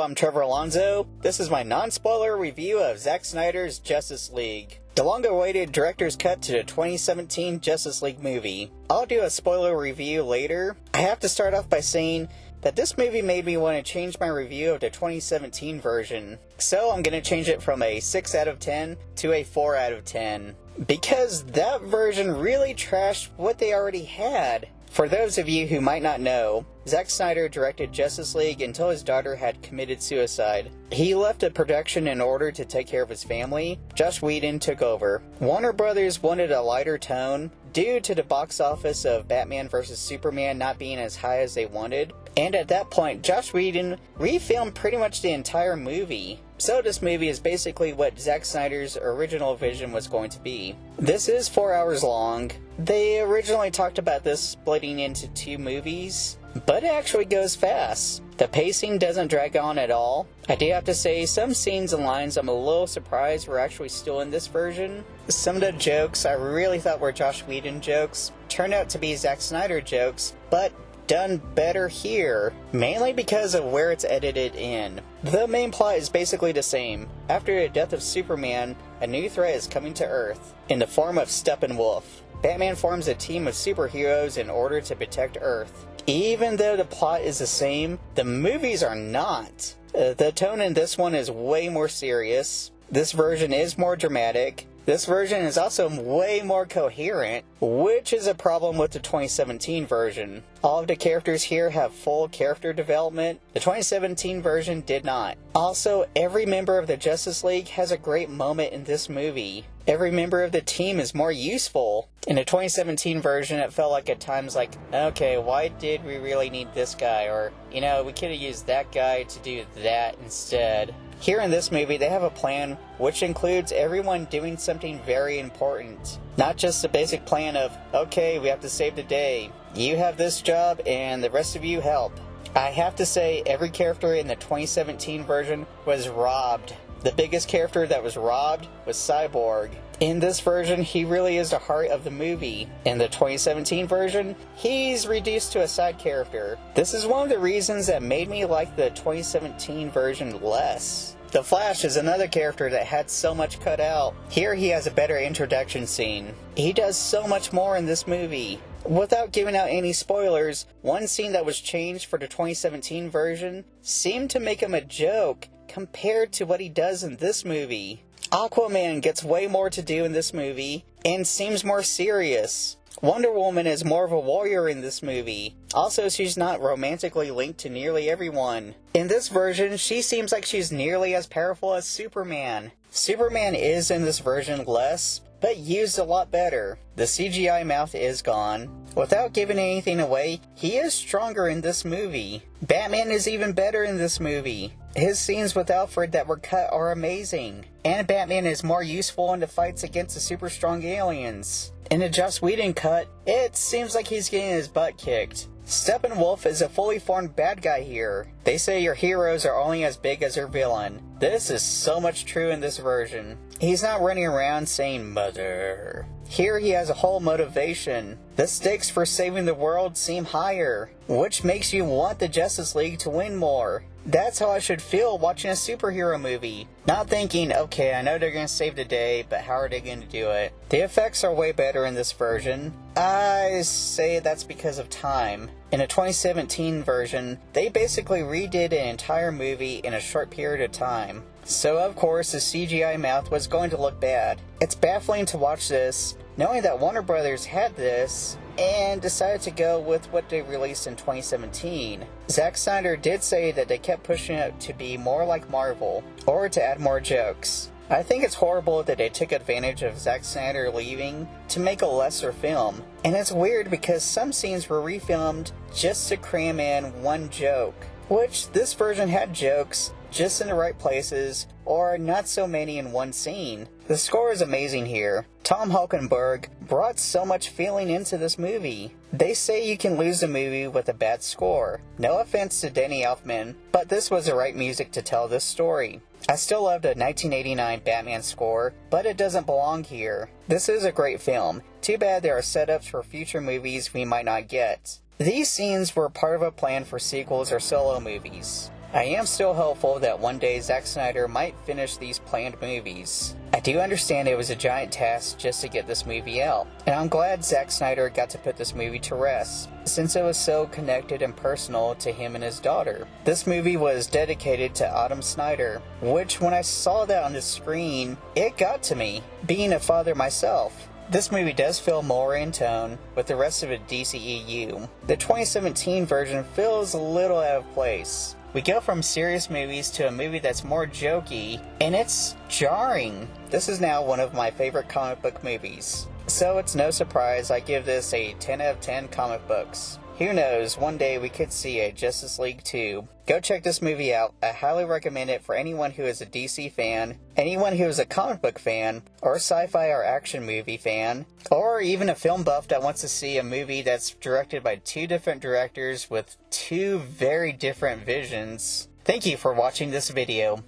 I'm Trevor Alonso. This is my non-spoiler review of Zack Snyder's Justice League, the long-awaited director's cut to the 2017 Justice League movie. I'll do a spoiler review later. I have to start off by saying that this movie made me want to change my review of the 2017 version. So I'm going to change it from a 6 out of 10 to a 4 out of 10. Because that version really trashed what they already had. For those of you who might not know, Zack Snyder directed Justice League until his daughter had committed suicide. He left the production in order to take care of his family. Joss Whedon took over. Warner Brothers wanted a lighter tone due to the box office of Batman vs. Superman not being as high as they wanted. And at that point, Joss Whedon refilmed pretty much the entire movie. So this movie is basically what Zack Snyder's original vision was going to be. This is 4 hours long. They originally talked about this splitting into 2 movies, but it actually goes fast. The pacing doesn't drag on at all. I do have to say, some scenes and lines I'm a little surprised were actually still in this version. Some of the jokes I really thought were Joss Whedon jokes turned out to be Zack Snyder jokes, but done better here, mainly because of where it's edited in. The main plot is basically the same. After the death of Superman, a new threat is coming to Earth, in the form of Steppenwolf. Batman forms a team of superheroes in order to protect Earth. Even though the plot is the same, the movies are not. The tone in this one is way more serious. This version is more dramatic. This version is also way more coherent, which is a problem with the 2017 version. All of the characters here have full character development. The 2017 version did not. Also, every member of the Justice League has a great moment in this movie. Every member of the team is more useful. In the 2017 version, it felt like at times like, okay, why did we really need this guy? Or, we could have used that guy to do that instead. Here in this movie, they have a plan which includes everyone doing something very important. Not just the basic plan of, okay, we have to save the day. You have this job and the rest of you help. I have to say, every character in the 2017 version was robbed. The biggest character that was robbed was Cyborg. In this version, he really is the heart of the movie. In the 2017 version, he's reduced to a side character. This is one of the reasons that made me like the 2017 version less. The Flash is another character that had so much cut out. Here he has a better introduction scene. He does so much more in this movie. Without giving out any spoilers, one scene that was changed for the 2017 version seemed to make him a joke compared to what he does in this movie. Aquaman gets way more to do in this movie and seems more serious. Wonder Woman is more of a warrior in this movie. Also, she's not romantically linked to nearly everyone. In this version, she seems like she's nearly as powerful as Superman. Superman is in this version less, but used a lot better. The CGI mouth is gone. Without giving anything away, he is stronger in this movie. Batman is even better in this movie. His scenes with Alfred that were cut are amazing. And Batman is more useful in the fights against the super strong aliens. In the Joss Whedon cut, it seems like he's getting his butt kicked. Steppenwolf is a fully formed bad guy here. They say your heroes are only as big as their villain. This is so much true in this version. He's not running around saying mother. Here he has a whole motivation. The stakes for saving the world seem higher, which makes you want the Justice League to win more. That's how I should feel watching a superhero movie. Not thinking, okay, I know they're going to save the day, but how are they going to do it? The effects are way better in this version. I say that's because of time. In the 2017 version, they basically redid an entire movie in a short period of time. So of course the CGI mouth was going to look bad. It's baffling to watch this, knowing that Warner Brothers had this, and decided to go with what they released in 2017. Zack Snyder did say that they kept pushing it to be more like Marvel, or to add more jokes. I think it's horrible that they took advantage of Zack Snyder leaving to make a lesser film. And it's weird because some scenes were refilmed just to cram in one joke, which this version had jokes, just in the right places, or not so many in one scene. The score is amazing here. Tom Hulkenberg brought so much feeling into this movie. They say you can lose a movie with a bad score. No offense to Danny Elfman, but this was the right music to tell this story. I still love the 1989 Batman score, but it doesn't belong here. This is a great film. Too bad there are setups for future movies we might not get. These scenes were part of a plan for sequels or solo movies. I am still hopeful that one day Zack Snyder might finish these planned movies. I do understand it was a giant task just to get this movie out, and I'm glad Zack Snyder got to put this movie to rest, since it was so connected and personal to him and his daughter. This movie was dedicated to Autumn Snyder, which when I saw that on the screen, it got to me, being a father myself. This movie does feel more in tone with the rest of the DCEU. The 2017 version feels a little out of place. We go from serious movies to a movie that's more jokey, and it's jarring. This is now one of my favorite comic book movies. So it's no surprise I give this a 10 out of 10 comic books. Who knows, one day we could see a Justice League 2. Go check this movie out. I highly recommend it for anyone who is a DC fan, anyone who is a comic book fan, or a sci-fi or action movie fan, or even a film buff that wants to see a movie that's directed by two different directors with two very different visions. Thank you for watching this video.